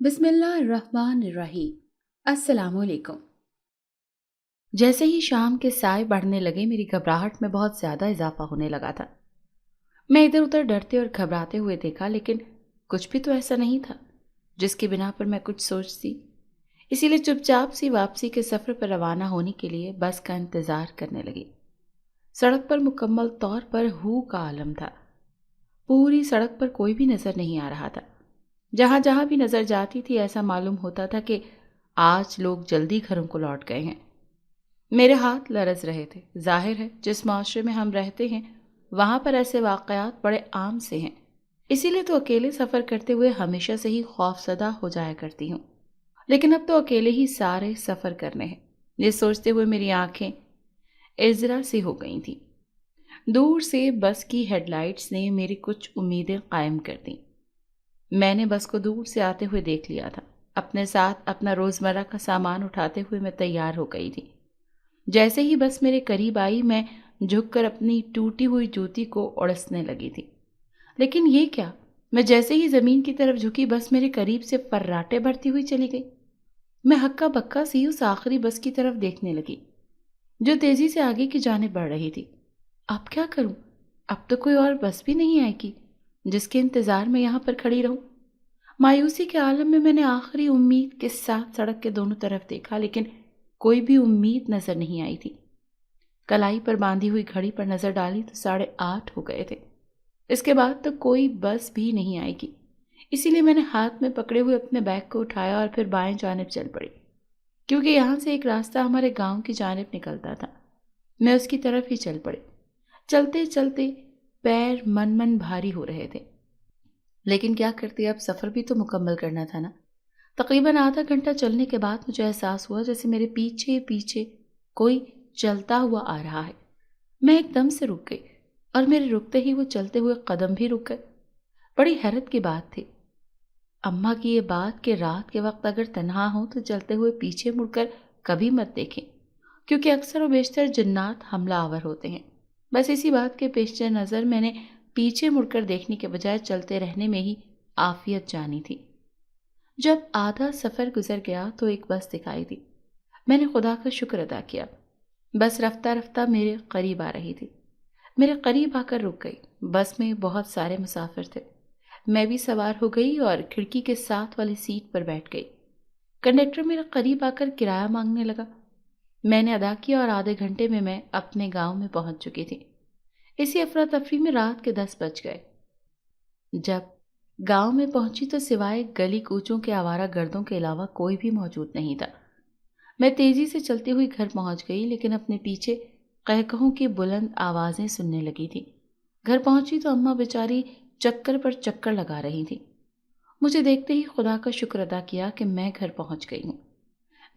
بسم اللہ الرحمن الرحیم۔ السلام علیکم۔ جیسے ہی شام کے سائے بڑھنے لگے میری گھبراہٹ میں بہت زیادہ اضافہ ہونے لگا تھا۔ میں ادھر ادھر ڈرتے اور گھبراتے ہوئے دیکھا، لیکن کچھ بھی تو ایسا نہیں تھا جس کی بنا پر میں کچھ سوچتی۔ اسی لیے چپ چاپ سی واپسی کے سفر پر روانہ ہونے کے لیے بس کا انتظار کرنے لگی۔ سڑک پر مکمل طور پر ہو کا عالم تھا۔ پوری سڑک پر کوئی بھی نظر نہیں آ رہا تھا۔ جہاں جہاں بھی نظر جاتی تھی ایسا معلوم ہوتا تھا کہ آج لوگ جلدی گھروں کو لوٹ گئے ہیں۔ میرے ہاتھ لرز رہے تھے۔ ظاہر ہے جس معاشرے میں ہم رہتے ہیں وہاں پر ایسے واقعات بڑے عام سے ہیں، اسی لیے تو اکیلے سفر کرتے ہوئے ہمیشہ سے ہی خوف زدہ ہو جایا کرتی ہوں۔ لیکن اب تو اکیلے ہی سارے سفر کرنے ہیں، یہ سوچتے ہوئے میری آنکھیں ازرا سی ہو گئی تھیں۔ دور سے بس کی ہیڈ لائٹس نے میری کچھ امیدیں قائم کر دیں۔ میں نے بس کو دور سے آتے ہوئے دیکھ لیا تھا۔ اپنے ساتھ اپنا روزمرہ کا سامان اٹھاتے ہوئے میں تیار ہو گئی تھی۔ جیسے ہی بس میرے قریب آئی میں جھک کر اپنی ٹوٹی ہوئی جوتی کو اڑسنے لگی تھی، لیکن یہ کیا، میں جیسے ہی زمین کی طرف جھکی بس میرے قریب سے فراٹے بھرتی ہوئی چلی گئی۔ میں ہکا بکا سی اس آخری بس کی طرف دیکھنے لگی جو تیزی سے آگے کی جانب بڑھ رہی تھی۔ اب کیا کروں؟ اب تو کوئی اور بس بھی نہیں آئے گی جس کے انتظار میں یہاں پر کھڑی رہوں۔ مایوسی کے عالم میں نے آخری امید کے ساتھ سڑک کے دونوں طرف دیکھا، لیکن کوئی بھی امید نظر نہیں آئی تھی۔ کلائی پر باندھی ہوئی گھڑی پر نظر ڈالی تو 8:30 ہو گئے تھے۔ اس کے بعد تو کوئی بس بھی نہیں آئے گی، اسی لیے میں نے ہاتھ میں پکڑے ہوئے اپنے بیگ کو اٹھایا اور پھر بائیں جانب چل پڑی، کیونکہ یہاں سے ایک راستہ ہمارے گاؤں کی جانب نکلتا تھا۔ میں اس کی طرف ہی چل پڑی۔ چلتے چلتے پیر من بھاری ہو رہے تھے، لیکن کیا کرتی، اب سفر بھی تو مکمل کرنا تھا نا۔ تقریباً آدھا گھنٹہ چلنے کے بعد مجھے احساس ہوا جیسے میرے پیچھے پیچھے کوئی چلتا ہوا آ رہا ہے۔ میں ایک دم سے رک گئی اور میرے رکتے ہی وہ چلتے ہوئے قدم بھی رک گئے۔ بڑی حیرت کی بات تھی۔ اماں کی یہ بات کہ رات کے وقت اگر تنہا ہوں تو چلتے ہوئے پیچھے مڑ کر کبھی مت دیکھیں، کیونکہ اکثر و بیشتر جنات حملہ آور ہوتے ہیں۔ بس اسی بات کے پیش نظر میں نے پیچھے مڑ کر دیکھنے کے بجائے چلتے رہنے میں ہی عافیت جانی تھی۔ جب آدھا سفر گزر گیا تو ایک بس دکھائی دی۔ میں نے خدا کا شکر ادا کیا۔ بس رفتہ رفتہ میرے قریب آ رہی تھی۔ میرے قریب آ کر رک گئی۔ بس میں بہت سارے مسافر تھے۔ میں بھی سوار ہو گئی اور کھڑکی کے ساتھ والی سیٹ پر بیٹھ گئی۔ کنڈکٹر میرے قریب آ کر کرایہ مانگنے لگا۔ میں نے ادا کیا اور آدھے گھنٹے میں اپنے گاؤں میں پہنچ چکی تھی۔ اسی افراتفری میں رات کے 10 بج گئے۔ جب گاؤں میں پہنچی تو سوائے گلی کوچوں کے آوارہ گردوں کے علاوہ کوئی بھی موجود نہیں تھا۔ میں تیزی سے چلتی ہوئی گھر پہنچ گئی، لیکن اپنے پیچھے قہقہوں کی بلند آوازیں سننے لگی تھی۔ گھر پہنچی تو اماں بیچاری چکر پر چکر لگا رہی تھی۔ مجھے دیکھتے ہی خدا کا شکر ادا کیا کہ میں گھر پہنچ گئی ہوں۔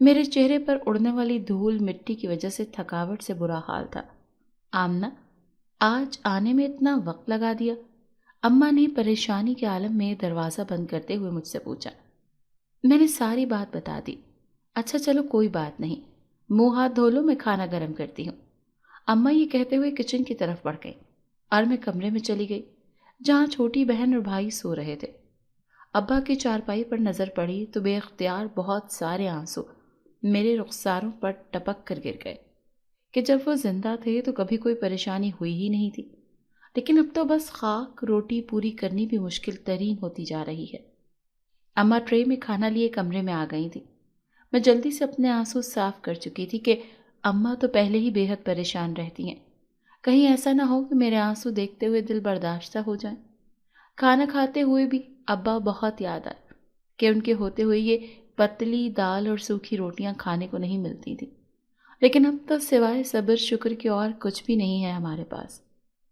میرے چہرے پر اڑنے والی دھول مٹی کی وجہ سے تھکاوٹ سے برا حال تھا۔ آمنہ، آج آنے میں اتنا وقت لگا دیا؟ اماں نے پریشانی کے عالم میں دروازہ بند کرتے ہوئے مجھ سے پوچھا۔ میں نے ساری بات بتا دی۔ اچھا چلو کوئی بات نہیں، منہ ہاتھ دھو لو، میں کھانا گرم کرتی ہوں۔ اماں یہ کہتے ہوئے کچن کی طرف بڑھ گئی اور میں کمرے میں چلی گئی جہاں چھوٹی بہن اور بھائی سو رہے تھے۔ ابا کی چارپائی پر نظر پڑی تو بے اختیار بہت سارے آنسو میرے رخساروں پر ٹپک کر گر گئے کہ جب وہ زندہ تھے تو کبھی کوئی پریشانی ہوئی ہی نہیں تھی، لیکن اب تو بس خاک روٹی پوری کرنی بھی مشکل ترین ہوتی جا رہی ہے۔ اماں ٹرے میں کھانا لیے کمرے میں آ گئی تھی۔ میں جلدی سے اپنے آنسو صاف کر چکی تھی کہ اماں تو پہلے ہی بے حد پریشان رہتی ہیں، کہیں ایسا نہ ہو کہ میرے آنسو دیکھتے ہوئے دل برداشتہ ہو جائیں۔ کھانا کھاتے ہوئے بھی ابا بہت یاد آئے کہ ان کے ہوتے ہوئے یہ پتلی دال اور سوکھی روٹیاں کھانے کو نہیں ملتی تھی، لیکن اب تو سوائے صبر شکر کے اور کچھ بھی نہیں ہے ہمارے پاس۔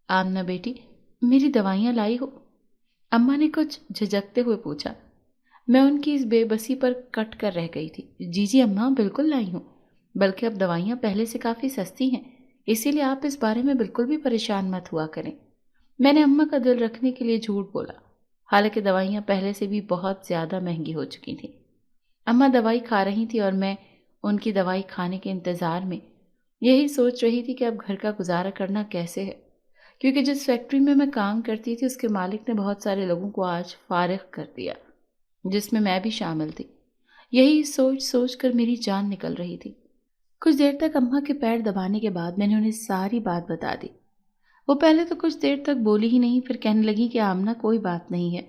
آمنہ بیٹی، میری دوائیاں لائی ہو؟ اماں نے کچھ جھجکتے ہوئے پوچھا۔ میں ان کی اس بے بسی پر کٹ کر رہ گئی تھی۔ جی اماں، بالکل لائی ہوں، بلکہ اب دوائیاں پہلے سے کافی سستی ہیں، اسی لیے آپ اس بارے میں بالکل بھی پریشان مت ہوا کریں۔ میں نے اماں کا دل رکھنے کے لیے جھوٹ بولا، حالانکہ دوائیاں پہلے سے بھی بہت زیادہ مہنگی ہو چکی تھیں۔ اماں دوائی کھا رہی تھی اور میں ان کی دوائی کھانے کے انتظار میں یہی سوچ رہی تھی کہ اب گھر کا گزارا کرنا کیسے ہے، کیونکہ جس فیکٹری میں کام کرتی تھی اس کے مالک نے بہت سارے لوگوں کو آج فارغ کر دیا۔ جس میں بھی شامل تھی۔ یہی سوچ سوچ کر میری جان نکل رہی تھی۔ کچھ دیر تک اماں کے پیر دبانے کے بعد میں نے انہیں ساری بات بتا دی۔ وہ پہلے تو کچھ دیر تک بولی ہی نہیں، پھر کہنے لگی کہ آمنہ کوئی بات نہیں ہے،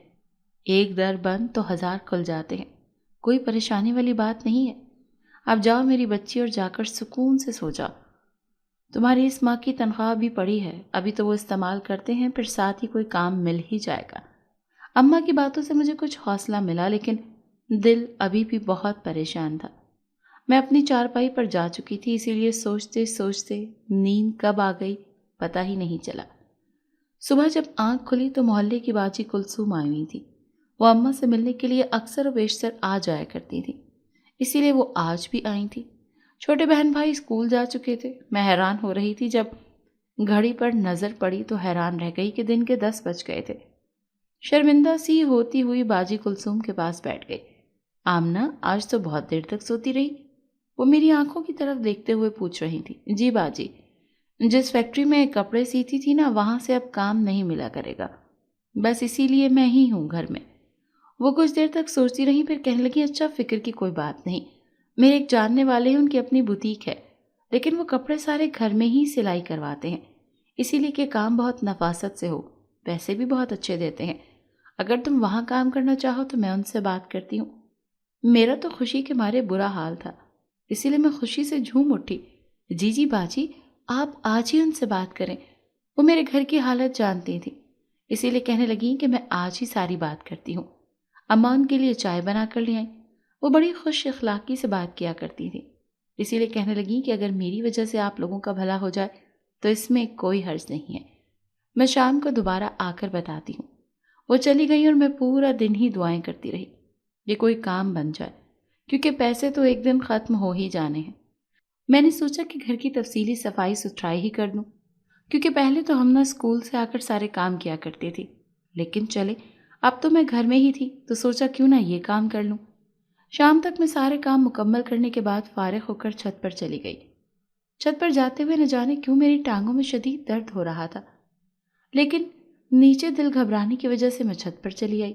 ایک در بند تو 1000 کھل جاتے ہیں، کوئی پریشانی والی بات نہیں ہے۔ اب جاؤ میری بچی اور جا کر سکون سے سو جاؤ۔ تمہاری اس ماں کی تنخواہ بھی پڑی ہے، ابھی تو وہ استعمال کرتے ہیں، پھر ساتھ ہی کوئی کام مل ہی جائے گا۔ اماں کی باتوں سے مجھے کچھ حوصلہ ملا، لیکن دل ابھی بھی بہت پریشان تھا۔ میں اپنی چارپائی پر جا چکی تھی، اسی لیے سوچتے سوچتے نیند کب آ گئی پتہ ہی نہیں چلا۔ صبح جب آنکھ کھلی تو محلے کی باجی کلثوم آئی ہوئی تھی۔ وہ اماں سے ملنے کے لیے اکثر و بیشتر آ جایا کرتی تھی، اسی لیے وہ آج بھی آئی تھی۔ چھوٹے بہن بھائی اسکول جا چکے تھے۔ میں حیران ہو رہی تھی، جب گھڑی پر نظر پڑی تو حیران رہ گئی کہ دن کے 10 بج گئے تھے۔ شرمندہ سی ہوتی ہوئی باجی کلثوم کے پاس بیٹھ گئی۔ آمنہ آج تو بہت دیر تک سوتی رہی؟ وہ میری آنکھوں کی طرف دیکھتے ہوئے پوچھ رہی تھی۔ جی باجی، جس فیکٹری میں کپڑے سیتی تھی نا، وہاں سے اب کام نہیں ملا کرے گا، بس اسی لیے میں ہی ہوں گھر میں۔ وہ کچھ دیر تک سوچتی رہی، پھر کہنے لگی اچھا فکر کی کوئی بات نہیں، میرے ایک جاننے والے ہیں، ان کی اپنی بوتیک ہے، لیکن وہ کپڑے سارے گھر میں ہی سلائی کرواتے ہیں، اسی لیے کہ کام بہت نفاست سے ہو، پیسے بھی بہت اچھے دیتے ہیں۔ اگر تم وہاں کام کرنا چاہو تو میں ان سے بات کرتی ہوں۔ میرا تو خوشی کے مارے برا حال تھا، اسی لیے میں خوشی سے جھوم اٹھی۔ جی جی باجی، آپ آج ہی ان سے بات کریں، وہ میرے گھر کی حالت جانتی تھی، اسی لیے کہنے لگی کہ میں آج ہی ساری بات کرتی ہوں۔ اماں ان کے لیے چائے بنا کر لے آئیں۔ وہ بڑی خوش اخلاقی سے بات کیا کرتی تھی، اسی لیے کہنے لگی کہ اگر میری وجہ سے آپ لوگوں کا بھلا ہو جائے تو اس میں کوئی حرج نہیں ہے، میں شام کو دوبارہ آ کر بتاتی ہوں۔ وہ چلی گئی اور میں پورا دن ہی دعائیں کرتی رہی، یہ کوئی کام بن جائے، کیونکہ پیسے تو ایک دن ختم ہو ہی جانے ہیں۔ میں نے سوچا کہ گھر کی تفصیلی صفائی ستھرائی ہی کر دوں، کیونکہ پہلے تو ہم نہ اسکول سے آ کر سارے کام کیا کرتی تھی، لیکن چلے اب تو میں گھر میں ہی تھی تو سوچا کیوں نہ یہ کام کر لوں۔ شام تک میں سارے کام مکمل کرنے کے بعد فارغ ہو کر چھت پر چلی گئی۔ چھت پر جاتے ہوئے نہ جانے کیوں میری ٹانگوں میں شدید درد ہو رہا تھا، لیکن نیچے دل گھبرانے کی وجہ سے میں چھت پر چلی آئی۔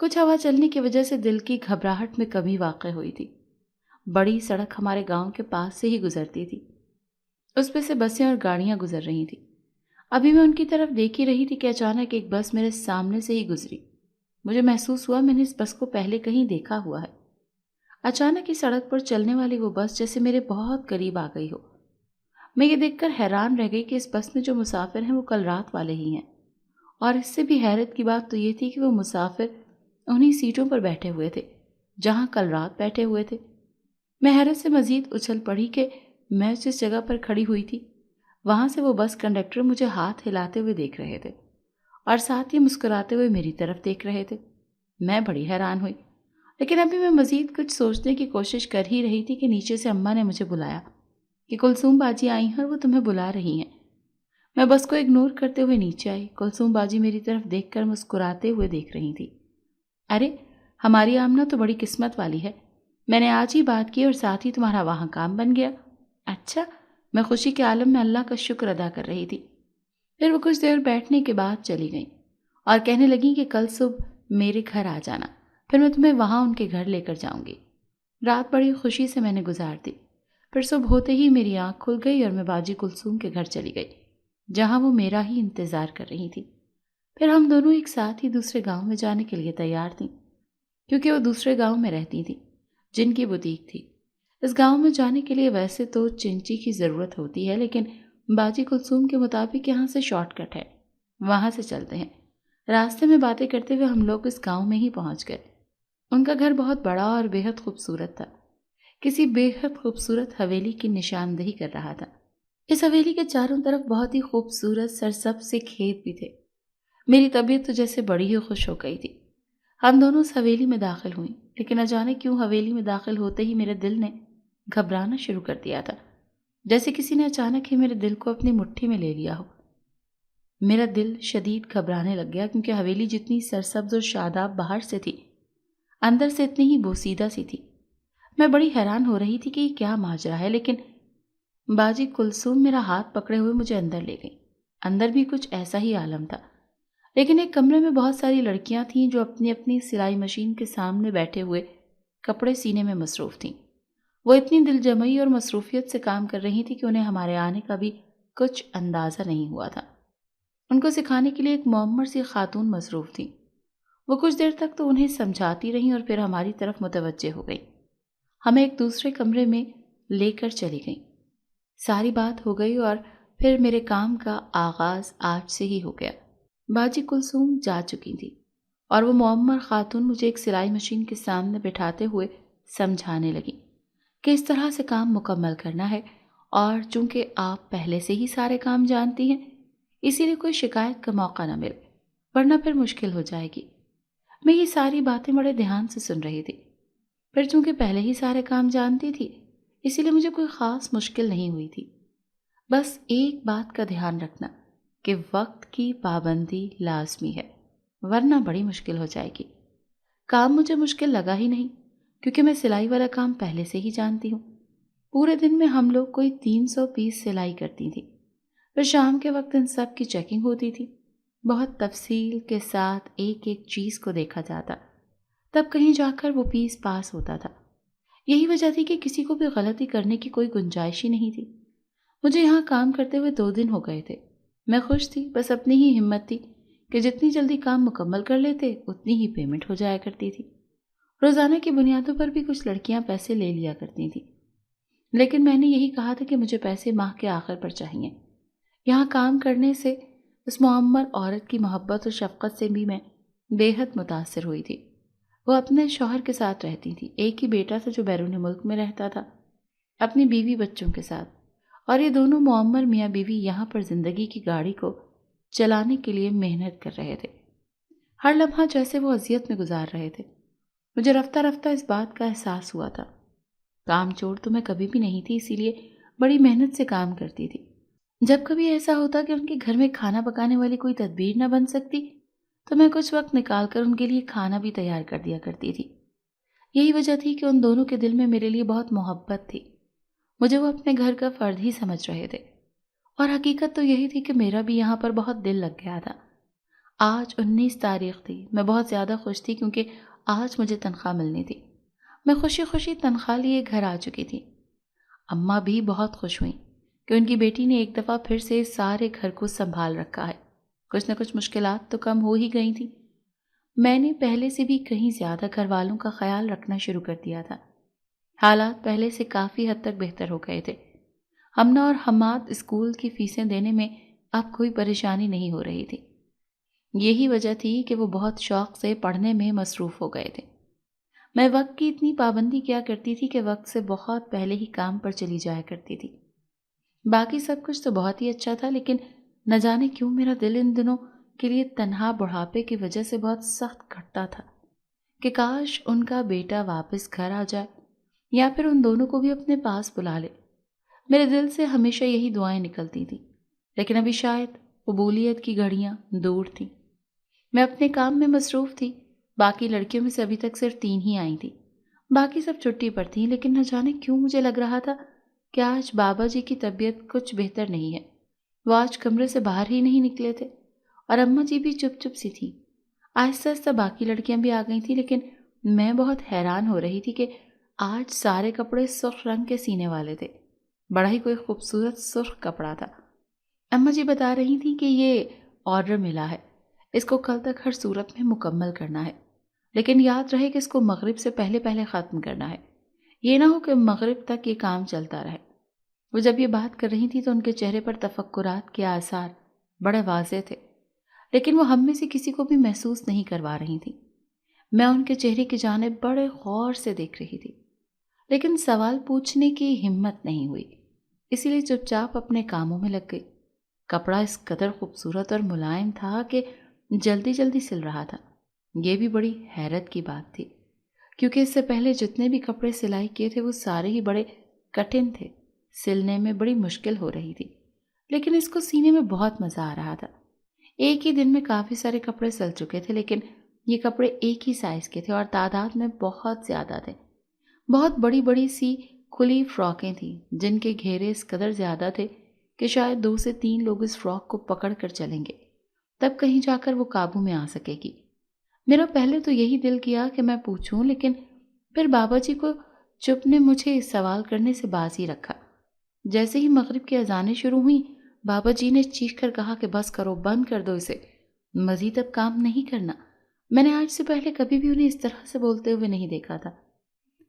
کچھ ہوا چلنے کی وجہ سے دل کی گھبراہٹ میں کمی واقع ہوئی تھی۔ بڑی سڑک ہمارے گاؤں کے پاس سے ہی گزرتی تھی، اس پہ سے بسیں اور گاڑیاں گزر رہی تھیں۔ ابھی میں ان کی طرف دیکھ ہی رہی تھی کہ اچانک ایک بس میرے سامنے سے ہی گزری۔ مجھے محسوس ہوا میں نے اس بس کو پہلے کہیں دیکھا ہوا ہے۔ اچانک ہی سڑک پر چلنے والی وہ بس جیسے میرے بہت قریب آ گئی ہو۔ میں یہ دیکھ کر حیران رہ گئی کہ اس بس میں جو مسافر ہیں وہ کل رات والے ہی ہیں، اور اس سے بھی حیرت کی بات تو یہ تھی کہ وہ مسافر انہی سیٹوں پر بیٹھے ہوئے تھے جہاں کل رات بیٹھے ہوئے تھے۔ میں حیرت سے مزید اچھل پڑی کہ میں جس جگہ پر کھڑی ہوئی تھی وہاں سے وہ بس کنڈکٹر مجھے ہاتھ ہلاتے ہوئے دیکھ رہے تھے اور ساتھ ہی مسکراتے ہوئے میری طرف دیکھ رہے تھے۔ میں بڑی حیران ہوئی، لیکن ابھی میں مزید کچھ سوچنے کی کوشش کر ہی رہی تھی کہ نیچے سے اماں نے مجھے بلایا کہ کلثوم باجی آئی ہیں اور وہ تمہیں بلا رہی ہیں۔ میں بس کو اگنور کرتے ہوئے نیچے آئی۔ کلثوم باجی میری طرف دیکھ کر مسکراتے ہوئے دیکھ رہی تھی۔ ارے ہماری آمنہ تو بڑی قسمت والی ہے، میں نے آج ہی بات کی اور ساتھ ہی تمہارا وہاں کام بن گیا۔ اچھا، میں خوشی کے عالم میں اللہ کا شکر ادا کر رہی تھی۔ پھر وہ کچھ دیر بیٹھنے کے بعد چلی گئیں اور کہنے لگیں کہ کل صبح میرے گھر آ جانا، پھر میں تمہیں وہاں ان کے گھر لے کر جاؤں گی۔ رات بڑی خوشی سے میں نے گزار دی۔ پھر صبح ہوتے ہی میری آنکھ کھل گئی اور میں باجی کلثوم کے گھر چلی گئی جہاں وہ میرا ہی انتظار کر رہی تھی۔ پھر ہم دونوں ایک ساتھ ہی دوسرے گاؤں میں جانے کے لیے تیار تھیں، کیونکہ وہ دوسرے گاؤں میں رہتی تھیں جن کی بوتیک تھی۔ اس گاؤں میں جانے کے لیے ویسے تو چنچی کی ضرورت ہوتی ہے، لیکن باجی کلثوم کے مطابق یہاں سے شارٹ کٹ ہے، وہاں سے چلتے ہیں۔ راستے میں باتیں کرتے ہوئے ہم لوگ اس گاؤں میں ہی پہنچ گئے۔ ان کا گھر بہت بڑا اور بے حد خوبصورت تھا، کسی بے حد خوبصورت حویلی کی نشاندہی کر رہا تھا۔ اس حویلی کے چاروں طرف بہت ہی خوبصورت سرسبز سے کھیت بھی تھے۔ میری طبیعت تو جیسے بڑی ہی خوش ہو گئی تھی۔ ہم دونوں اس حویلی میں داخل ہوئیں، لیکن نہ جانے کیوں حویلی میں داخل ہوتے ہی میرے دل نے گھبرانا شروع کر دیا تھا، جیسے کسی نے اچانک ہی میرے دل کو اپنی مٹھی میں لے لیا ہو۔ میرا دل شدید گھبرانے لگ گیا، کیونکہ حویلی جتنی سرسبز اور شاداب باہر سے تھی، اندر سے اتنی ہی بوسیدہ سی تھی۔ میں بڑی حیران ہو رہی تھی کہ یہ کیا ماجرا ہے، لیکن باجی کلثوم میرا ہاتھ پکڑے ہوئے مجھے اندر لے گئی۔ اندر بھی کچھ ایسا ہی عالم تھا، لیکن ایک کمرے میں بہت ساری لڑکیاں تھیں جو اپنی اپنی سلائی مشین کے سامنے بیٹھے ہوئے کپڑے سینے میں مصروف تھیں۔ وہ اتنی دل جمعی اور مصروفیت سے کام کر رہی تھی کہ انہیں ہمارے آنے کا بھی کچھ اندازہ نہیں ہوا تھا۔ ان کو سکھانے کے لیے ایک معمر سی خاتون مصروف تھی۔ وہ کچھ دیر تک تو انہیں سمجھاتی رہیں اور پھر ہماری طرف متوجہ ہو گئیں۔ ہمیں ایک دوسرے کمرے میں لے کر چلی گئیں۔ ساری بات ہو گئی اور پھر میرے کام کا آغاز آج سے ہی ہو گیا۔ باجی کلثوم جا چکی تھی اور وہ معمر خاتون مجھے ایک سلائی مشین کے سامنے بٹھاتے ہوئے سمجھانے لگی کہ اس طرح سے کام مکمل کرنا ہے، اور چونکہ آپ پہلے سے ہی سارے کام جانتی ہیں اسی لیے کوئی شکایت کا موقع نہ ملے، ورنہ پھر مشکل ہو جائے گی۔ میں یہ ساری باتیں بڑے دھیان سے سن رہی تھی۔ پھر چونکہ پہلے ہی سارے کام جانتی تھی اسی لیے مجھے کوئی خاص مشکل نہیں ہوئی تھی۔ بس ایک بات کا دھیان رکھنا کہ وقت کی پابندی لازمی ہے، ورنہ بڑی مشکل ہو جائے گی۔ کام مجھے مشکل لگا ہی نہیں کیونکہ میں سلائی والا کام پہلے سے ہی جانتی ہوں۔ پورے دن میں ہم لوگ کوئی 300 پیس سلائی کرتی تھی، پھر شام کے وقت ان سب کی چیکنگ ہوتی تھی۔ بہت تفصیل کے ساتھ ایک ایک چیز کو دیکھا جاتا، تب کہیں جا کر وہ پیس پاس ہوتا تھا۔ یہی وجہ تھی کہ کسی کو بھی غلطی کرنے کی کوئی گنجائش ہی نہیں تھی۔ مجھے یہاں کام کرتے ہوئے 2 دن ہو گئے تھے۔ میں خوش تھی، بس اپنی ہی ہمت تھی کہ جتنی جلدی کام مکمل کر لیتے اتنی ہی پیمنٹ ہو جایا کرتی تھی۔ روزانہ کی بنیادوں پر بھی کچھ لڑکیاں پیسے لے لیا کرتی تھیں، لیکن میں نے یہی کہا تھا کہ مجھے پیسے ماہ کے آخر پر چاہیے۔ یہاں کام کرنے سے اس معمر عورت کی محبت اور شفقت سے بھی میں بے حد متاثر ہوئی تھی۔ وہ اپنے شوہر کے ساتھ رہتی تھی، ایک ہی بیٹا تھا جو بیرون ملک میں رہتا تھا اپنی بیوی بچوں کے ساتھ، اور یہ دونوں معمر میاں بیوی یہاں پر زندگی کی گاڑی کو چلانے کے لیے محنت کر رہے تھے۔ ہر لمحہ جیسے وہ اذیت میں گزار رہے تھے۔ مجھے رفتہ رفتہ اس بات کا احساس ہوا تھا۔ کام چور تو میں کبھی بھی نہیں تھی، اسی لیے بڑی محنت سے کام کرتی تھی۔ جب کبھی ایسا ہوتا کہ ان کے گھر میں کھانا پکانے والی کوئی تدبیر نہ بن سکتی تو میں کچھ وقت نکال کر ان کے لیے کھانا بھی تیار کر دیا کرتی تھی۔ یہی وجہ تھی کہ ان دونوں کے دل میں میرے لیے بہت محبت تھی۔ مجھے وہ اپنے گھر کا فرد ہی سمجھ رہے تھے، اور حقیقت تو یہی تھی کہ میرا بھی یہاں پر بہت دل لگ گیا تھا۔ آج 19 تاریخ تھی۔ میں بہت زیادہ خوش تھی کیونکہ آج مجھے تنخواہ ملنی تھی۔ میں خوشی خوشی تنخواہ لیے گھر آ چکی تھی۔ اماں بھی بہت خوش ہوئیں کہ ان کی بیٹی نے ایک دفعہ پھر سے سارے گھر کو سنبھال رکھا ہے۔ کچھ نہ کچھ مشکلات تو کم ہو ہی گئی تھیں۔ میں نے پہلے سے بھی کہیں زیادہ گھر والوں کا خیال رکھنا شروع کر دیا تھا۔ حالات پہلے سے کافی حد تک بہتر ہو گئے تھے۔ ہمنا اور حماد اسکول کی فیسیں دینے میں اب کوئی پریشانی نہیں ہو رہی تھی۔ یہی وجہ تھی کہ وہ بہت شوق سے پڑھنے میں مصروف ہو گئے تھے۔ میں وقت کی اتنی پابندی کیا کرتی تھی کہ وقت سے بہت پہلے ہی کام پر چلی جایا کرتی تھی۔ باقی سب کچھ تو بہت ہی اچھا تھا، لیکن نہ جانے کیوں میرا دل ان دنوں کے لیے تنہا بڑھاپے کی وجہ سے بہت سخت کھٹتا تھا کہ کاش ان کا بیٹا واپس گھر آ جائے یا پھر ان دونوں کو بھی اپنے پاس بلا لے۔ میرے دل سے ہمیشہ یہی دعائیں نکلتی تھیں، لیکن ابھی شاید قبولیت کی گھڑیاں دور تھیں۔ میں اپنے کام میں مصروف تھی۔ باقی لڑکیوں میں سے ابھی تک صرف 3 ہی آئی تھیں، باقی سب چھٹی پر تھیں، لیکن نہ جانے کیوں مجھے لگ رہا تھا کہ آج بابا جی کی طبیعت کچھ بہتر نہیں ہے۔ وہ آج کمرے سے باہر ہی نہیں نکلے تھے، اور اماں جی بھی چپ چپ سی تھیں۔ آہستہ آہستہ باقی لڑکیاں بھی آ گئی تھیں، لیکن میں بہت حیران ہو رہی تھی کہ آج سارے کپڑے سرخ رنگ کے سینے والے تھے۔ بڑا ہی کوئی خوبصورت سرخ کپڑا تھا۔ اماں جی بتا رہی تھیں کہ یہ آرڈر ملا ہے، اس کو کل تک ہر صورت میں مکمل کرنا ہے، لیکن یاد رہے کہ اس کو مغرب سے پہلے پہلے ختم کرنا ہے۔ یہ نہ ہو کہ مغرب تک یہ کام چلتا رہے۔ وہ جب یہ بات کر رہی تھی تو ان کے چہرے پر تفکرات کے آثار بڑے واضح تھے، لیکن وہ ہم میں سے کسی کو بھی محسوس نہیں کروا رہی تھی۔ میں ان کے چہرے کی جانب بڑے غور سے دیکھ رہی تھی، لیکن سوال پوچھنے کی ہمت نہیں ہوئی، اسی لیے چپ چاپ اپنے کاموں میں لگ گئی۔ کپڑا اس قدر خوبصورت اور ملائم تھا کہ جلدی جلدی سل رہا تھا۔ یہ بھی بڑی حیرت کی بات تھی، کیونکہ اس سے پہلے جتنے بھی کپڑے سلائی کیے تھے وہ سارے ہی بڑے کٹھن تھے، سلنے میں بڑی مشکل ہو رہی تھی، لیکن اس کو سینے میں بہت مزہ آ رہا تھا۔ ایک ہی دن میں کافی سارے کپڑے سل چکے تھے، لیکن یہ کپڑے ایک ہی سائز کے تھے اور تعداد میں بہت زیادہ تھے۔ بہت بڑی بڑی سی کھلی فراکیں تھیں جن کے گھیرے اس قدر زیادہ تھے کہ شاید 2 سے 3 لوگ اس فراک کو پکڑ کر چلیں گے۔ تب کہیں جا کر وہ قابو میں آ سکے گی۔ میرا پہلے تو یہی دل کیا کہ میں پوچھوں، لیکن پھر بابا جی کو چپ نے مجھے اس سوال کرنے سے باز ہی رکھا۔ جیسے ہی مغرب کی اذانیں شروع ہوئیں، بابا جی نے چیخ کر کہا کہ بس کرو، بند کر دو اسے، مزید اب کام نہیں کرنا۔ میں نے آج سے پہلے کبھی بھی انہیں اس طرح سے بولتے ہوئے نہیں دیکھا تھا۔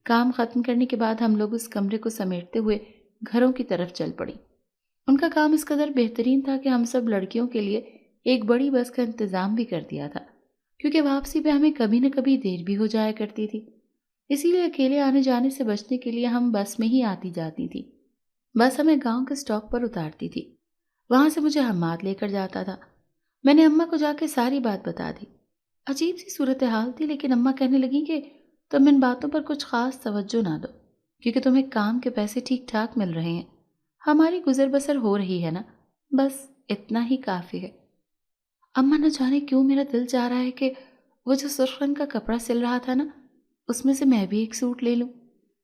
کام ختم کرنے کے بعد ہم لوگ اس کمرے کو سمیٹتے ہوئے گھروں کی طرف چل پڑی۔ ان کا کام اس قدر بہترین تھا کہ ہم سب لڑکیوں کے لیے ایک بڑی بس کا انتظام بھی کر دیا تھا، کیونکہ واپسی پہ ہمیں کبھی نہ کبھی دیر بھی ہو جایا کرتی تھی۔ اسی لیے اکیلے آنے جانے سے بچنے کے لیے ہم بس میں ہی آتی جاتی تھی۔ بس ہمیں گاؤں کے اسٹاپ پر اتارتی تھی، وہاں سے مجھے حماد لے کر جاتا تھا۔ میں نے اماں کو جا کے ساری بات بتا دی۔ عجیب سی صورتحال تھی، لیکن اماں کہنے لگیں کہ تم ان باتوں پر کچھ خاص توجہ نہ دو، کیونکہ تمہیں کام کے پیسے ٹھیک ٹھاک مل رہے ہیں، ہماری گزر بسر ہو رہی ہے نا، بس اتنا ہی کافی ہے۔ اماں نہ جانے کیوں میرا دل چاہ رہا ہے کہ وہ جو سرخ رنگ کا کپڑا سل رہا تھا نا، اس میں سے میں بھی ایک سوٹ لے لوں۔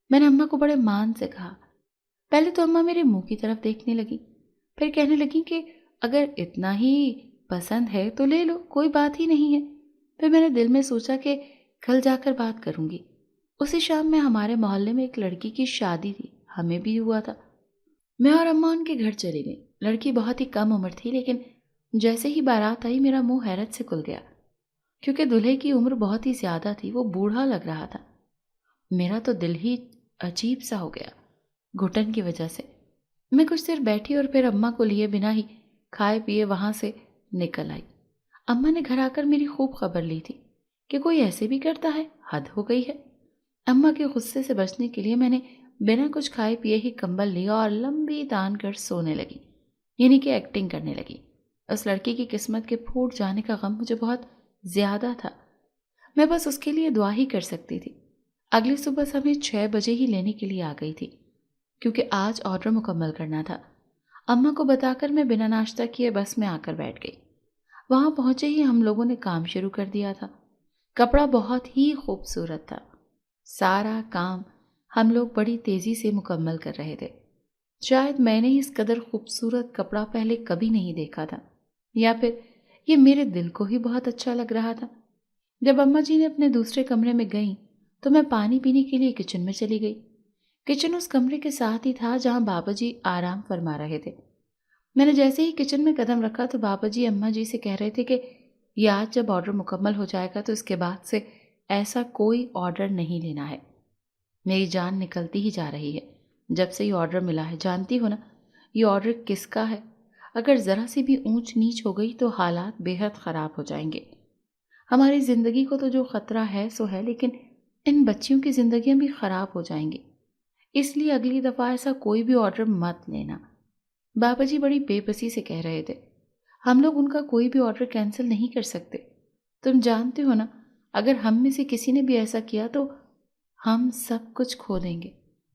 میں نے اماں کو بڑے مان سے کہا۔ پہلے تو اماں میرے منہ کی طرف دیکھنے لگی، پھر کہنے لگی کہ اگر اتنا ہی پسند ہے تو لے لو، کوئی بات ہی نہیں ہے۔ پھر میں نے دل میں سوچا کہ کل جا کر بات کروں گی۔ اسی شام میں ہمارے محلے میں ایک لڑکی کی شادی تھی، ہمیں بھی ہوا تھا۔ میں اور اماں ان کے گھر چلی گئی۔ لڑکی بہت ہی کم عمر تھی، لیکن جیسے ہی بارات آئی میرا منہ حیرت سے کھل گیا، کیونکہ دلہے کی عمر بہت ہی زیادہ تھی، وہ بوڑھا لگ رہا تھا۔ میرا تو دل ہی عجیب سا ہو گیا گھٹن کی وجہ سے۔ میں کچھ دیر بیٹھی اور پھر اماں کو لیے بنا ہی کھائے پیے وہاں سے نکل آئی۔ اماں نے گھر آ کر میری خوب خبر لی تھی کہ کوئی ایسے بھی کرتا ہے، حد ہو گئی ہے۔ اماں کے غصے سے بچنے کے لیے میں نے بنا کچھ کھائے پیے ہی کمبل لیا اور لمبی تان کر سونے لگی، یعنی کہ ایکٹنگ کرنے لگی۔ اس لڑکی کی قسمت کے پھوٹ جانے کا غم مجھے بہت زیادہ تھا، میں بس اس کے لیے دعا ہی کر سکتی تھی۔ اگلی صبح ہمیں 6 بجے ہی لینے کے لیے آ گئی تھی، کیونکہ آج آرڈر مکمل کرنا تھا۔ اماں کو بتا کر میں بنا ناشتہ کیے بس میں آ کر بیٹھ گئی۔ وہاں پہنچے ہی ہم لوگوں نے کام شروع کر دیا تھا۔ کپڑا بہت ہی خوبصورت تھا۔ سارا کام ہم لوگ بڑی تیزی سے مکمل کر رہے تھے۔ شاید میں نے اس قدر خوبصورت کپڑا پہلے کبھی نہیں دیکھا تھا، یا پھر یہ میرے دل کو ہی بہت اچھا لگ رہا تھا۔ جب اماں جی نے اپنے دوسرے کمرے میں گئیں تو میں پانی پینے کے لیے کچن میں چلی گئی۔ کچن اس کمرے کے ساتھ ہی تھا جہاں بابا جی آرام فرما رہے تھے۔ میں نے جیسے ہی کچن میں قدم رکھا تو بابا جی اماں جی سے کہہ رہے تھے کہ یہ آج جب آرڈر مکمل ہو جائے گا تو اس کے بعد سے ایسا کوئی آرڈر نہیں لینا ہے۔ میری جان نکلتی ہی جا رہی ہے جب سے یہ آرڈر ملا ہے۔ جانتی ہو نا یہ آرڈر کس کا ہے؟ اگر ذرا سی بھی اونچ نیچ ہو گئی تو حالات بے حد خراب ہو جائیں گے۔ ہماری زندگی کو تو جو خطرہ ہے سو ہے، لیکن ان بچیوں کی زندگیاں بھی خراب ہو جائیں گی، اس لیے اگلی دفعہ ایسا کوئی بھی آرڈر مت لینا۔ بابا جی بڑی بے بسی سے کہہ رہے تھے۔ ہم لوگ ان کا کوئی بھی آرڈر کینسل نہیں کر سکتے، تم جانتے ہو نا، اگر ہم میں سے کسی نے بھی ایسا کیا تو ہم سب کچھ کھو دیں گے۔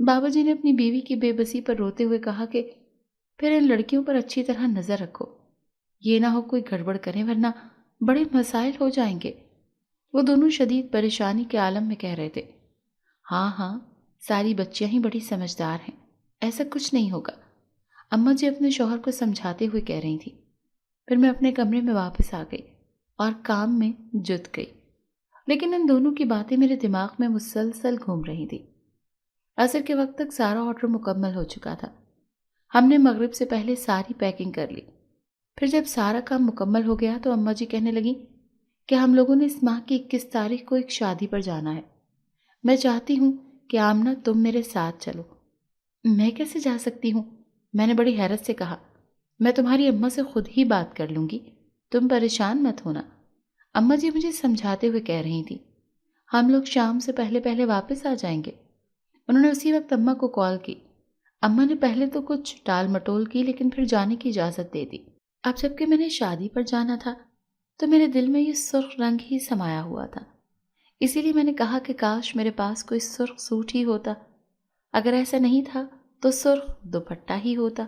بابا جی نے اپنی بیوی کی بے بسی پر روتے ہوئے کہا کہ پھر ان لڑکیوں پر اچھی طرح نظر رکھو، یہ نہ ہو کوئی گڑبڑ کریں ورنہ بڑے مسائل ہو جائیں گے۔ وہ دونوں شدید پریشانی کے عالم میں کہہ رہے تھے۔ ہاں ہاں، ساری بچیاں ہی بڑی سمجھدار ہیں، ایسا کچھ نہیں ہوگا، اماں جی اپنے شوہر کو سمجھاتے ہوئے کہہ رہی تھی۔ پھر میں اپنے کمرے میں واپس آ گئی اور کام میں جت گئی، لیکن ان دونوں کی باتیں میرے دماغ میں مسلسل گھوم رہی تھی۔ عصر کے وقت تک سارا آرڈر مکمل ہو چکا تھا۔ ہم نے مغرب سے پہلے ساری پیکنگ کر لی۔ پھر جب سارا کام مکمل ہو گیا تو اماں جی کہنے لگیں کہ ہم لوگوں نے اس ماہ کی 21 تاریخ کو ایک شادی پر جانا ہے، میں چاہتی ہوں کہ آمنہ تم میرے ساتھ چلو۔ میں کیسے جا سکتی ہوں؟ میں نے بڑی حیرت سے کہا۔ میں تمہاری اماں سے خود ہی بات کر لوں گی، تم پریشان مت ہونا۔ اماں جی مجھے سمجھاتے ہوئے کہہ رہی تھی۔ ہم لوگ شام سے پہلے پہلے واپس آ جائیں گے۔ انہوں نے اسی وقت اماں کو کال کی۔ اماں نے پہلے تو کچھ ٹال مٹول کی، لیکن پھر جانے کی اجازت دے دی۔ اب جب کہ میں نے شادی پر جانا تھا تو میرے دل میں یہ سرخ رنگ ہی سمایا ہوا تھا، اسی لیے میں نے کہا کہ کاش میرے پاس کوئی سرخ سوٹ ہی ہوتا، اگر ایسا نہیں تھا تو سرخ دوپٹہ ہی ہوتا۔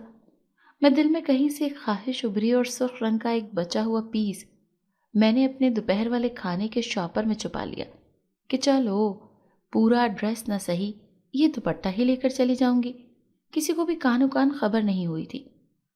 میں دل میں کہیں سے ایک خواہش ابھری اور سرخ رنگ کا ایک بچا ہوا پیس میں نے اپنے دوپہر والے کھانے کے شاپر میں چھپا لیا کہ چلو پورا ڈریس نہ صحیح، یہ دوپٹہ ہی لے کر چلی جاؤں گی، کسی کو بھی کانوں کان خبر نہیں ہوئی تھی۔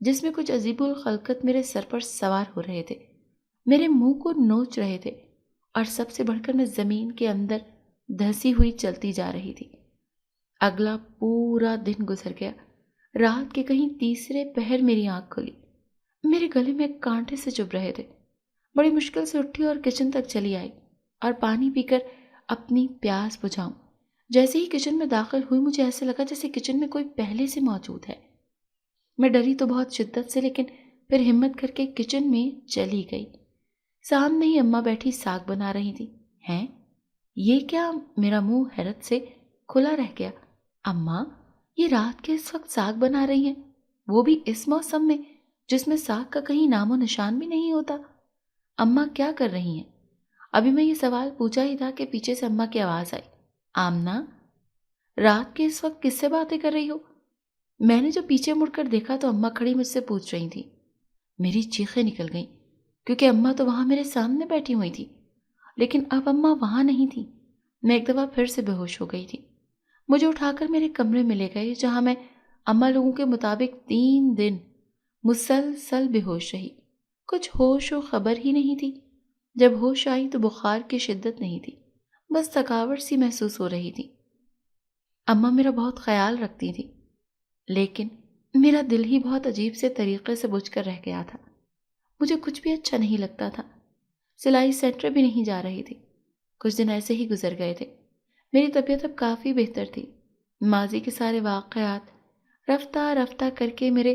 جس میں کچھ عجیب الخلقت میرے سر پر سوار ہو رہے تھے، میرے منہ کو نوچ رہے تھے، اور سب سے بڑھ کر میں زمین کے اندر دھسی ہوئی چلتی جا رہی تھی۔ اگلا پورا دن گزر گیا۔ رات کے کہیں تیسرے پہر میری آنکھ کھلی۔ میرے گلے میں کانٹے سے چبھ رہے تھے۔ بڑی مشکل سے اٹھی اور کچن تک چلی آئی اور پانی پی کر اپنی پیاس بجھاؤں۔ جیسے ہی کچن میں داخل ہوئی مجھے ایسے لگا جیسے کچن میں کوئی پہلے سے موجود ہے۔ میں ڈری تو بہت شدت سے، لیکن پھر ہمت کر کے کچن میں چلی گئی۔ سامنے ہی اماں بیٹھی ساگ بنا رہی تھی۔ ہیں؟ یہ کیا؟ میرا منہ حیرت سے کھلا رہ گیا۔ اماں، یہ رات کے اس وقت ساگ بنا رہی ہیں، وہ بھی اس موسم میں جس میں ساگ کا کہیں نام و نشان بھی نہیں ہوتا؟ اماں کیا کر رہی ہیں؟ ابھی میں یہ سوال پوچھا ہی تھا کہ پیچھے سے اماں کی آواز آئی، آمنہ، رات کے اس وقت کس سے باتیں کر رہی ہو؟ میں نے جو پیچھے مڑ کر دیکھا تو اماں کھڑی مجھ سے پوچھ رہی تھی۔ میری چیخیں نکل گئیں، کیونکہ اماں تو وہاں میرے سامنے بیٹھی ہوئی تھی، لیکن اب اماں وہاں نہیں تھی۔ میں ایک دفعہ پھر سے بے ہوش ہو گئی تھی۔ مجھے اٹھا کر میرے کمرے میں لے گئے، جہاں میں اماں لوگوں کے مطابق 3 دن مسلسل بے ہوش رہی۔ کچھ ہوش و خبر ہی نہیں تھی۔ جب ہوش آئی تو بخار کی شدت نہیں تھی، بس تھکاوٹ سی محسوس ہو رہی تھی۔ اماں میرا بہت خیال رکھتی تھی، لیکن میرا دل ہی بہت عجیب سے طریقے سے بجھ کر رہ گیا تھا۔ مجھے کچھ بھی اچھا نہیں لگتا تھا۔ سلائی سینٹر بھی نہیں جا رہی تھی۔ کچھ دن ایسے ہی گزر گئے تھے۔ میری طبیعت اب کافی بہتر تھی۔ ماضی کے سارے واقعات رفتہ رفتہ کر کے میرے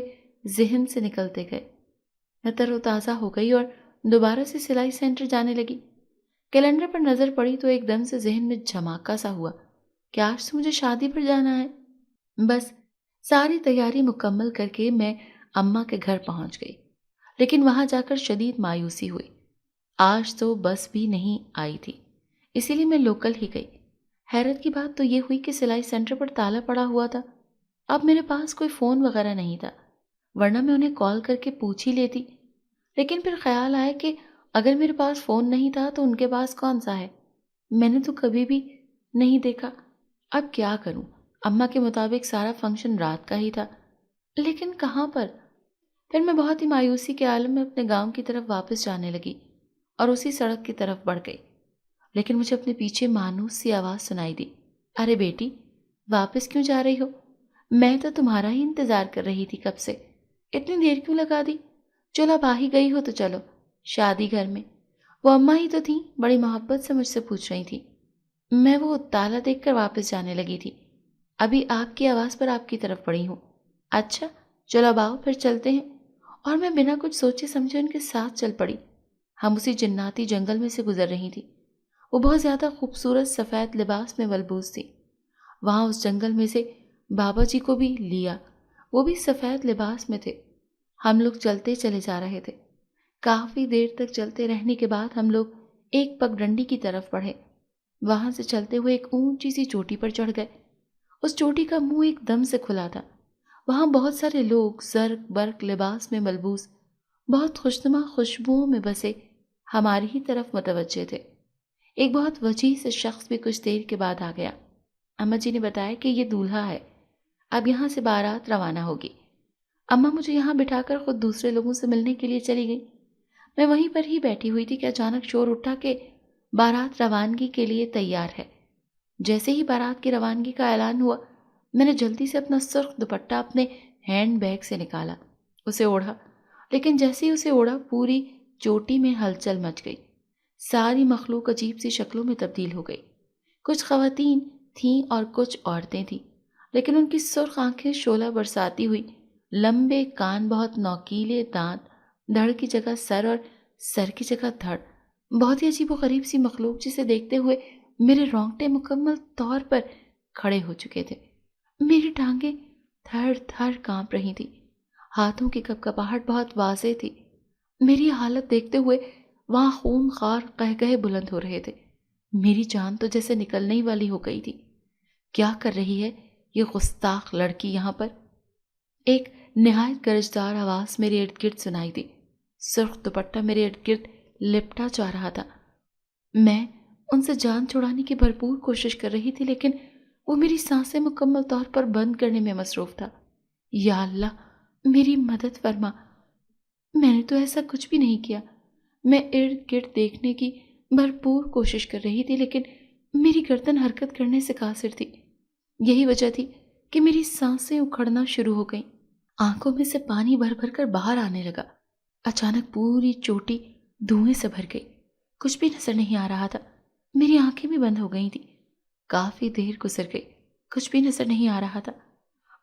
ذہن سے نکلتے گئے۔ میں تر و تازہ ہو گئی اور دوبارہ سے سلائی سینٹر جانے لگی۔ کیلنڈر پر نظر پڑی تو ایک دم سے ذہن میں جھماکا سا ہوا کہ آج سے مجھے شادی پر جانا ہے۔ بس ساری تیاری مکمل کر کے میں اماں کے گھر پہنچ گئی، لیکن وہاں جا کر شدید مایوسی ہوئی۔ آج تو بس بھی نہیں آئی تھی، اسی لیے میں لوکل ہی گئی۔ حیرت کی بات تو یہ ہوئی کہ سلائی سینٹر پر تالا پڑا ہوا تھا۔ اب میرے پاس کوئی فون وغیرہ نہیں تھا، ورنہ میں انہیں کال کر کے پوچھ ہی لیتی۔ لیکن پھر خیال آیا کہ اگر میرے پاس فون نہیں تھا تو ان کے پاس کون سا ہے؟ میں نے تو کبھی بھی نہیں دیکھا۔ اب کیا کروں؟ اماں کے مطابق سارا فنکشن رات کا ہی تھا، لیکن کہاں پر؟ پھر میں بہت ہی مایوسی کے عالم میں اپنے گاؤں کی طرف واپس جانے لگی اور اسی سڑک کی طرف بڑھ گئی۔ لیکن مجھے اپنے پیچھے مانوس سی آواز سنائی دی، ارے بیٹی، واپس کیوں جا رہی ہو؟ میں تو تمہارا ہی انتظار کر رہی تھی کب سے، اتنی دیر کیوں لگا دی؟ چلو اب آ ہی گئی ہو تو چلو شادی گھر میں۔ وہ اماں ہی تو تھیں، بڑی محبت سے مجھ سے پوچھ رہی تھی۔ میں وہ تالا دیکھ کر واپس جانے لگی تھی، ابھی آپ کی آواز پر آپ کی طرف بڑھی ہوں۔ اچھا چلو اب آؤ پھر چلتے ہیں۔ اور میں بنا کچھ سوچے سمجھے ان کے ساتھ چل پڑی۔ ہم اسی جناتی جنگل میں سے گزر رہی تھی۔ وہ بہت زیادہ خوبصورت سفید لباس میں ملبوس تھی۔ وہاں اس جنگل میں سے بابا جی کو بھی لیا، وہ بھی سفید لباس میں تھے۔ ہم لوگ چلتے چلے جا رہے تھے۔ کافی دیر تک چلتے رہنے کے بعد ہم لوگ ایک پگ ڈنڈی کی طرف بڑھے۔ وہاں سے چلتے ہوئے ایک اونچی سی چوٹی پر چڑھ گئے۔ اس چوٹی کا منہ ایک دم سے کھلا تھا۔ وہاں بہت سارے لوگ زرق برق لباس میں ملبوس، بہت خوشنما خوشبوؤں میں بسے ہماری ہی طرف متوجہ تھے۔ ایک بہت وجیح سے شخص بھی کچھ دیر کے بعد آ گیا۔ اماں جی نے بتایا کہ یہ دولہا ہے، اب یہاں سے بارات روانہ ہوگی۔ اماں مجھے یہاں بٹھا کر خود دوسرے لوگوں سے ملنے کے لیے چلی گئی۔ میں وہیں پر ہی بیٹھی ہوئی تھی کہ اچانک شور اٹھا کہ بارات روانگی کے لیے تیار ہے۔ جیسے ہی بارات کی روانگی کا اعلان ہوا، میں نے جلدی سے اپنا سرخ دوپٹہ اپنے ہینڈ بیگ سے نکالا، اسے اوڑھا، لیکن جیسے ہی اسے اوڑھا پوری چوٹی میں ہلچل مچ گئی۔ ساری مخلوق عجیب سی شکلوں میں تبدیل ہو گئی۔ کچھ خواتین تھیں اور کچھ عورتیں تھیں، لیکن ان کی سرخ آنکھیں شعلہ برساتی ہوئی، لمبے کان، بہت نوکیلے دانت، دھڑ کی جگہ سر اور سر کی جگہ دھڑ، بہت ہی عجیب و غریب سی مخلوق جسے دیکھتے ہوئے میرے رونگٹے مکمل طور پر کھڑے ہو چکے تھے۔ میری ٹانگیں تھر تھر کانپ رہی تھی، ہاتھوں کی کپکپاہٹ بہت واضح تھی۔ میری حالت دیکھتے ہوئے وہاں خون خوار قہقہے بلند ہو رہے تھے۔ میری جان تو جیسے نکلنے ہی والی ہو گئی تھی۔ کیا کر رہی ہے یہ گستاخ لڑکی یہاں پر؟ ایک نہایت گرجدار آواز میرے ارد گرد سنائی دی۔ سرخ دوپٹہ میرے ارد گرد لپٹا جا رہا تھا۔ میں ان سے جان چھڑانے کی بھرپور کوشش کر رہی تھی، لیکن وہ میری سانسیں مکمل طور پر بند کرنے میں مصروف تھا۔ یا اللہ، میری مدد فرما، میں نے تو ایسا کچھ بھی نہیں کیا۔ میں ارد گرد دیکھنے کی بھرپور کوشش کر رہی تھی، لیکن میری گردن حرکت کرنے سے قاصر تھی۔ یہی وجہ تھی کہ میری سانسیں اکھڑنا شروع ہو گئیں، آنکھوں میں سے پانی بھر بھر کر باہر آنے لگا۔ اچانک پوری چوٹی دھوئیں سے بھر گئی، کچھ بھی نظر نہیں آ رہا تھا، میری آنکھیں بھی بند ہو گئی تھیں۔ کافی دیر گزر گئی، کچھ بھی نظر نہیں آ رہا تھا۔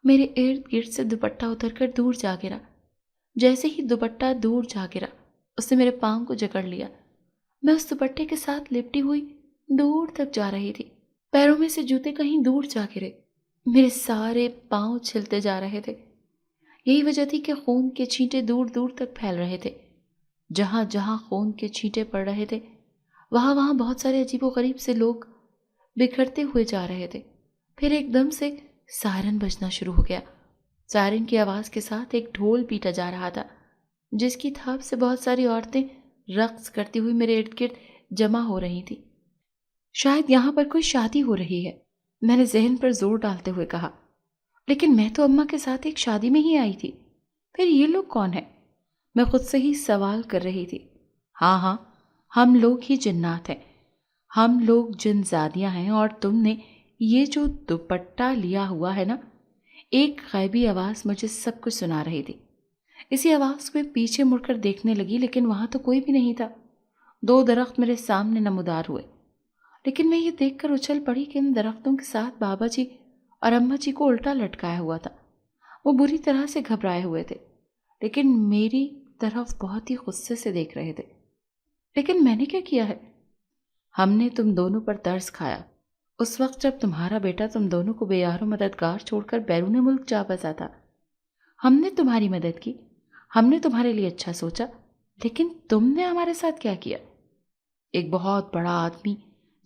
میرے ارد گرد سے دوپٹہ اتر کر دور جا گرا۔ جیسے ہی دوپٹہ دور جا گرا، اس نے میرے پاؤں کو جکڑ لیا۔ میں اس دوپٹے کے ساتھ لپٹی ہوئی دور تک جا رہی تھی، پیروں میں سے جوتے کہیں دور جا گرے، میرے سارے پاؤں چھلتے جا رہے تھے۔ یہی وجہ تھی کہ خون کے چھینٹے دور دور تک پھیل رہے تھے۔ جہاں جہاں خون کے چھینٹے پڑ رہے تھے، وہاں وہاں بہت سارے عجیب و غریب سے لوگ بکھرتے ہوئے جا رہے تھے۔ پھر ایک دم سے سائرن بجنا شروع ہو گیا۔ سائرن کی آواز کے ساتھ ایک ڈھول پیٹا جا رہا تھا، جس کی تھاپ سے بہت ساری عورتیں رقص کرتی ہوئی میرے ارد گرد جمع ہو رہی تھیں۔ شاید یہاں پر کوئی شادی ہو رہی ہے، میں نے ذہن پر زور ڈالتے ہوئے کہا۔ لیکن میں تو اماں کے ساتھ ایک شادی میں ہی آئی تھی، پھر یہ لوگ کون ہیں؟ میں خود سے ہی سوال کر رہی تھی۔ ہاں ہاں، ہم لوگ ہی جنات ہیں، ہم لوگ جن زادیاں ہیں، اور تم نے یہ جو دوپٹہ لیا ہوا ہے نا۔ ایک غیبی آواز مجھے سب کچھ سنا رہی تھی۔ اسی آواز میں پیچھے مڑ کر دیکھنے لگی، لیکن وہاں تو کوئی بھی نہیں تھا۔ 2 درخت میرے سامنے نمودار ہوئے، لیکن میں یہ دیکھ کر اچھل پڑی کہ ان درختوں کے ساتھ بابا جی اور اماں جی کو الٹا لٹکایا ہوا تھا۔ وہ بری طرح سے گھبرائے ہوئے تھے، لیکن میری طرف بہت ہی غصے سے دیکھ رہے تھے۔ لیکن میں نے کیا کیا ہے؟ ہم نے تم دونوں پر ترس کھایا اس وقت جب تمہارا بیٹا تم دونوں کو بے یار و مددگار چھوڑ کر بیرون ملک جا بسا تھا۔ ہم نے تمہاری مدد کی، ہم نے تمہارے لیے اچھا سوچا، لیکن تم نے ہمارے ساتھ کیا کیا؟ ایک بہت بڑا آدمی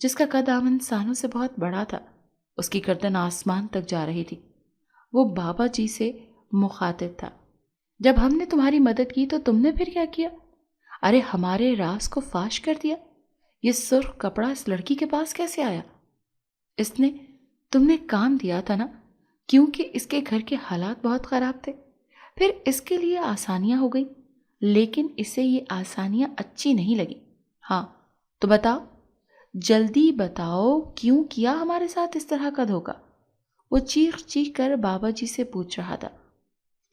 جس کا قد عام انسانوں سے بہت بڑا تھا، اس کی گردن آسمان تک جا رہی تھی، وہ بابا جی سے مخاطب تھا۔ جب ہم نے تمہاری مدد کی تو تم نے پھر کیا کیا؟ ارے ہمارے راز کو فاش کر دیا۔ یہ سرخ کپڑا اس لڑکی کے پاس کیسے آیا؟ اس نے تم نے کام دیا تھا نا، کیونکہ اس کے گھر کے حالات بہت خراب تھے، پھر اس کے لیے آسانیاں ہو گئی، لیکن اسے یہ آسانیاں اچھی نہیں لگی۔ ہاں تو بتاؤ، جلدی بتاؤ، کیوں کیا ہمارے ساتھ اس طرح کا دھوکا؟ وہ چیخ چیخ کر بابا جی سے پوچھ رہا تھا،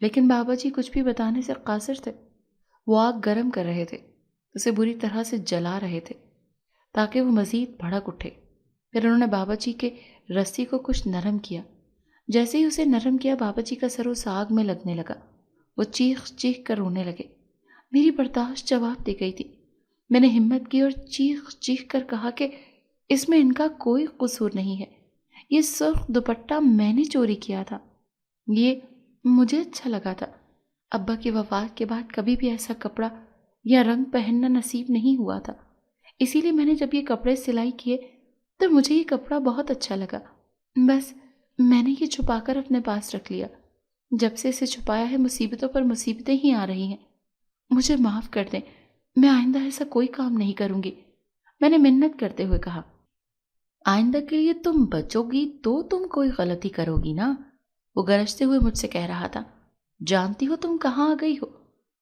لیکن بابا جی کچھ بھی بتانے سے قاصر تھے۔ وہ آگ گرم کر رہے تھے، اسے بری طرح سے جلا رہے تھے تاکہ وہ مزید بھڑک اٹھے۔ پھر انہوں نے بابا جی کے رسی کو کچھ نرم کیا۔ جیسے ہی اسے نرم کیا، بابا جی کا سر اس آگ میں لگنے لگا۔ وہ چیخ چیخ کر رونے لگے۔ میری برداشت جواب دے گئی تھی۔ میں نے ہمت کی اور چیخ چیخ کر کہا کہ اس میں ان کا کوئی قصور نہیں ہے، یہ سرخ دوپٹہ میں نے چوری کیا تھا، یہ مجھے اچھا لگا تھا۔ ابا کی وفات کے بعد کبھی بھی ایسا کپڑا یا رنگ پہننا نصیب نہیں ہوا تھا، اسی لیے میں نے جب یہ کپڑے سلائی کیے تو مجھے یہ کپڑا بہت اچھا لگا، بس میں نے یہ چھپا کر اپنے پاس رکھ لیا۔ جب سے اسے چھپایا ہے مصیبتوں پر مصیبتیں ہی آ رہی ہیں، مجھے معاف کر دیں، میں آئندہ ایسا کوئی کام نہیں کروں گی، میں نے منت کرتے ہوئے کہا۔ آئندہ کے لیے تم بچو گی تو تم کوئی غلطی کرو گی نا، وہ گرجتے ہوئے مجھ سے کہہ رہا تھا۔ جانتی ہو تم کہاں آ گئی ہو؟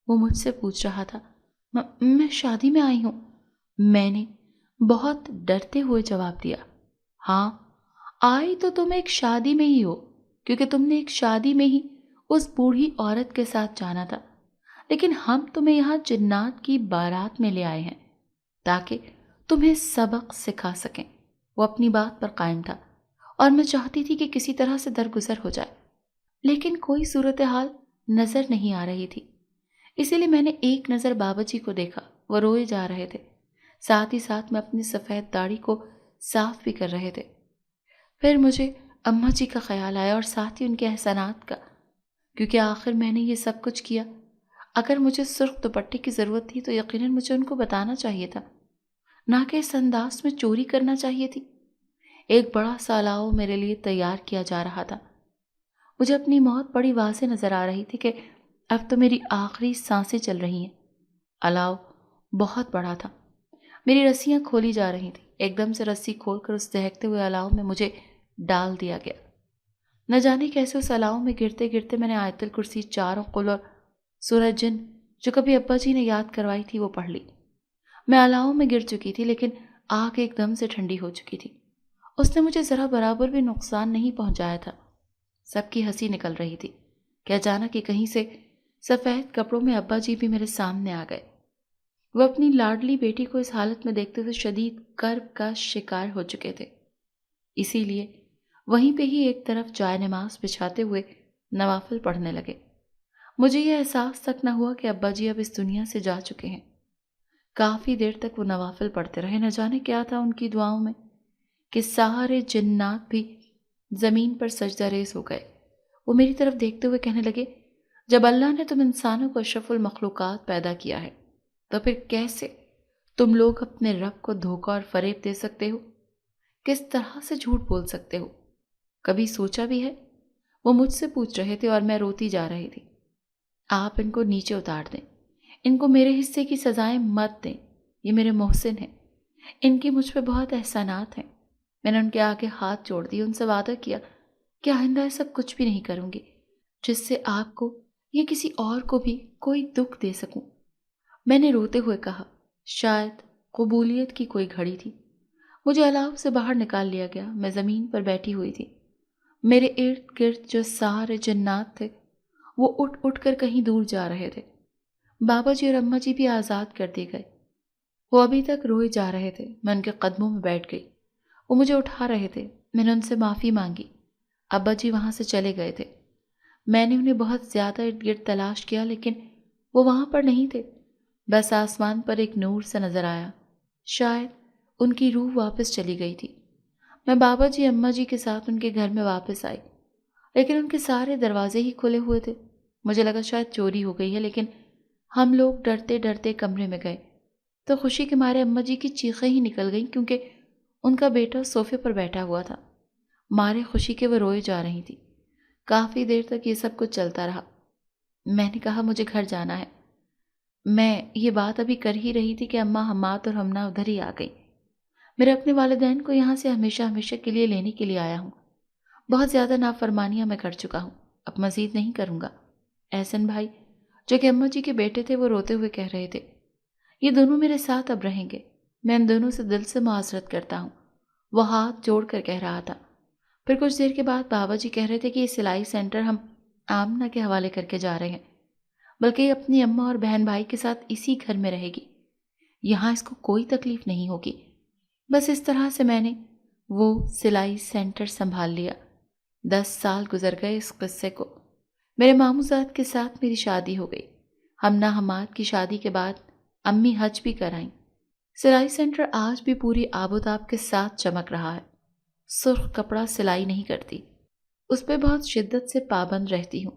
وہ مجھ سے پوچھ رہا تھا۔ میں شادی میں آئی ہوں، میں نے بہت ڈرتے ہوئے جواب دیا۔ ہاں آئی تو تم ایک شادی میں ہی ہو، کیونکہ تم نے ایک شادی میں ہی اس بوڑھی عورت کے ساتھ جانا تھا، لیکن ہم تمہیں یہاں جنات کی بارات میں لے آئے ہیں تاکہ تمہیں سبق سکھا سکیں۔ وہ اپنی بات پر قائم تھا اور میں چاہتی تھی کہ کسی طرح سے درگزر ہو جائے، لیکن کوئی صورتحال نظر نہیں آ رہی تھی۔ اسی لیے میں نے ایک نظر بابا جی کو دیکھا، وہ روئے جا رہے تھے، ساتھ ہی ساتھ میں اپنی سفید داڑھی کو صاف بھی کر رہے تھے۔ پھر مجھے اماں جی کا خیال آیا اور ساتھ ہی ان کے احسانات کا، کیونکہ آخر میں نے یہ سب کچھ کیا۔ اگر مجھے سرخ دوپٹے کی ضرورت تھی تو یقیناً مجھے ان کو بتانا چاہیے تھا، نہ کہ اس انداز میں چوری کرنا چاہیے تھی۔ ایک بڑا سا الاؤ میرے لیے تیار کیا جا رہا تھا۔ مجھے اپنی موت بڑی واضح نظر آ رہی تھی کہ اب تو میری آخری سانسیں چل رہی ہیں۔ الاؤ بہت بڑا تھا، میری رسیاں کھولی جا رہی تھیں۔ ایک دم سے رسی کھول کر اس دہکتے ہوئے الاؤ میں مجھے ڈال دیا گیا۔ نہ جانے کیسے اس الاؤ میں گرتے گرتے میں نے آیت الکرسی 4 قل اور سورہ جن جو کبھی ابا جی نے یاد کروائی تھی وہ پڑھ لی۔ میں الاؤ میں گر چکی تھی لیکن آگ ایک دم سے ٹھنڈی ہو چکی تھی۔ اس نے مجھے ذرا برابر بھی نقصان نہیں پہنچایا تھا۔ سب کی ہنسی نکل رہی تھی کہ اچانک کہیں سے سفید کپڑوں میں ابا جی بھی میرے سامنے آ گئے۔ وہ اپنی لاڈلی بیٹی کو اس حالت میں دیکھتے ہوئے شدید کرب کا شکار ہو چکے تھے، اسی لیے وہیں پہ ہی ایک طرف جائے نماز بچھاتے ہوئے نوافل پڑھنے لگے۔ مجھے یہ احساس تک نہ ہوا کہ ابا جی اب اس دنیا سے جا چکے ہیں۔ کافی دیر تک وہ نوافل پڑھتے رہے، نہ جانے کیا تھا ان کی دعاؤں میں کہ سارے جنات بھی زمین پر سجدہ ریز ہو گئے۔ وہ میری طرف دیکھتے ہوئے کہنے لگے، جب اللہ نے تم انسانوں کو اشرف المخلوقات پیدا کیا ہے تو پھر کیسے تم لوگ اپنے رب کو دھوکہ اور فریب دے سکتے ہو؟ کس طرح سے جھوٹ بول سکتے ہو؟ کبھی سوچا بھی ہے؟ وہ مجھ سے پوچھ رہے تھے اور میں روتی جا رہی تھی۔ آپ ان کو نیچے اتار دیں، ان کو میرے حصے کی سزائیں مت دیں، یہ میرے محسن ہیں، ان کی مجھ پہ بہت احسانات ہیں۔ میں نے ان کے آگے ہاتھ جوڑ دیے، ان سے وعدہ کیا کہ آئندہ ایسا کچھ بھی نہیں کروں گی جس سے آپ کو یا کسی اور کو بھی کوئی دکھ دے سکوں۔ میں نے روتے ہوئے کہا، شاید قبولیت کی کوئی گھڑی تھی۔ مجھے الاؤ سے باہر نکال لیا گیا، میں زمین پر بیٹھی ہوئی تھی۔ میرے ارد گرد جو سارے جنات تھے وہ اٹھ اٹھ کر کہیں دور جا رہے تھے۔ بابا جی اور اماں جی بھی آزاد کر دیے گئے۔ وہ ابھی تک روئے جا رہے تھے۔ میں ان کے قدموں میں بیٹھ گئی۔ وہ مجھے اٹھا رہے تھے۔ میں نے ان سے معافی مانگی۔ ابا جی وہاں سے چلے گئے تھے۔ میں نے انہیں بہت زیادہ ارد گرد تلاش کیا لیکن وہ وہاں پر نہیں تھے۔ بس آسمان پر ایک نور سا نظر آیا۔ شاید ان کی روح واپس چلی گئی تھی۔ میں بابا جی اماں جی کے ساتھ ان کے گھر میں واپس آئی لیکن ان کے سارے دروازے ہی کھلے ہوئے تھے۔ مجھے لگا شاید چوری ہو گئی ہے، لیکن ہم لوگ ڈرتے ڈرتے کمرے میں گئے تو خوشی کے مارے اماں جی کی چیخیں ہی نکل گئیں کیونکہ ان کا بیٹا صوفے پر بیٹھا ہوا تھا۔ مارے خوشی کے وہ روئے جا رہی تھی۔ کافی دیر تک یہ سب کچھ چلتا رہا۔ میں نے کہا مجھے گھر جانا ہے۔ میں یہ بات ابھی کر ہی رہی تھی کہ اماں حماد اور ہمنا ادھر ہی آ گئی۔ میرے اپنے والدین کو یہاں سے ہمیشہ ہمیشہ کے لیے لینے کے لیے آیا ہوں۔ بہت زیادہ نافرمانیاں میں کر چکا ہوں، اب مزید نہیں کروں گا۔ احسن بھائی جو کہ اماں جی کے بیٹے تھے وہ روتے ہوئے کہہ رہے تھے، یہ دونوں میرے ساتھ اب رہیں گے، میں ان دونوں سے دل سے معذرت کرتا ہوں۔ وہ ہاتھ جوڑ کر کہہ رہا تھا۔ پھر کچھ دیر کے بعد بابا جی کہہ رہے تھے کہ یہ سلائی سینٹر ہم آمنہ کے حوالے کر کے جا رہے ہیں، بلکہ یہ اپنی اماں اور بہن بھائی کے ساتھ اسی گھر میں رہے گی، یہاں اس کو کوئی تکلیف نہیں ہوگی۔ بس اس طرح سے میں نے وہ سلائی سینٹر سنبھال لیا۔ 10 سال گزر گئے اس قصے کو۔ میرے ماموزاد کے ساتھ میری شادی ہو گئی۔ ہمنا حماد کی شادی کے بعد امی حج بھی کرائیں۔ سلائی سینٹر آج بھی پوری آب و تاب کے ساتھ چمک رہا ہے۔ سرخ کپڑا سلائی نہیں کرتی، اس پہ بہت شدت سے پابند رہتی ہوں۔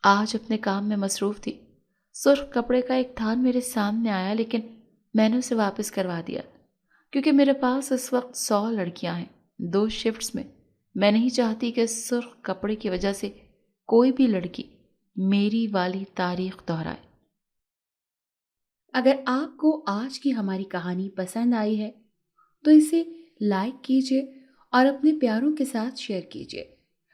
آج اپنے کام میں مصروف تھی۔ سرخ کپڑے کا ایک تھان میرے سامنے آیا لیکن میں نے اسے واپس کروا دیا کیونکہ میرے پاس اس وقت 100 لڑکیاں ہیں 2 شفٹس میں۔ میں نہیں چاہتی کہ سرخ کپڑے کی وجہ سے کوئی بھی لڑکی میری والی تاریخ دہرائے۔ اگر آپ کو آج کی ہماری کہانی پسند آئی ہے تو اسے لائک کیجیے اور اپنے پیاروں کے ساتھ شیئر کیجیے۔